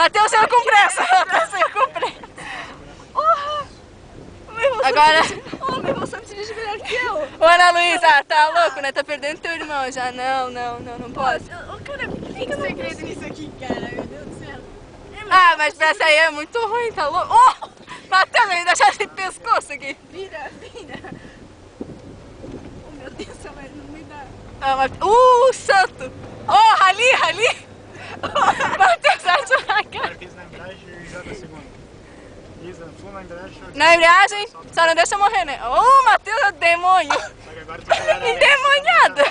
Matheus, saiu com pressa. Saiu com pressa. Agora... Oh, meu irmão sabe dirigir melhor que eu. Ô, Ana Luísa, tá louco, né? Tá perdendo teu irmão já. Não posso. Cara, por que tem segredo nisso aqui, cara? Meu Deus do céu. Ah, mas pra essa aí é muito ruim, tá louco? Oh! Matheus, ainda achar esse pescoço aqui. Vira. Oh, meu Deus do céu, mas não me dá. Ah, santo! Oh, rali! Matheus, acha na cara. Fiz na embreagem e já da segunda. Fiz na embreagem. Na embreagem, só não deixa morrer, né? Oh, Matheus é demônio! Só que agora tu vai Endemoniada!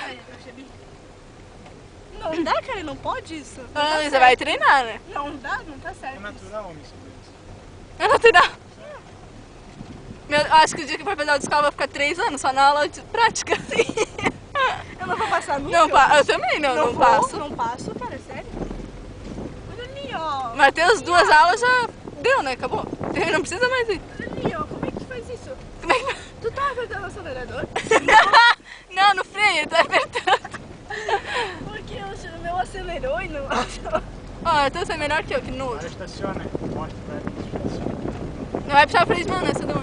Não dá, cara, não pode isso. Ana Luísa vai treinar, né? Não dá, não tá É certo. natural, homem, isso. É natural. Eu acho que o dia que for fazer autoescola vai ficar 3 anos, só na aula de prática. Eu não vou passar nunca. Não, eu também não vou, passo. Não passo, cara, sério. Olha ali, ó. Matheus, 2 aulas já deu, né? Acabou. Não precisa mais ir. Olha ali, ó. Como é que tu faz isso? Como é que... Tu tá apertando o acelerador? Não, no freio, ele tá apertando. Porque o meu acelerou e não... Ó, então você é melhor que eu, que nojo. Agora estaciona. Mostra pra ela que estaciona. Não vai puxar o freio de mão, né? Você dá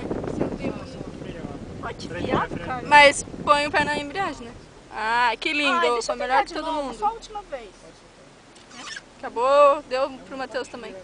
Ó, que viado, cara. Mas põe o pé na embreagem, né? Ah, que lindo. Ai, deixa Foi eu melhor pegar que de todo novo, mundo. só a última vez. Acabou, deu pro Matheus também.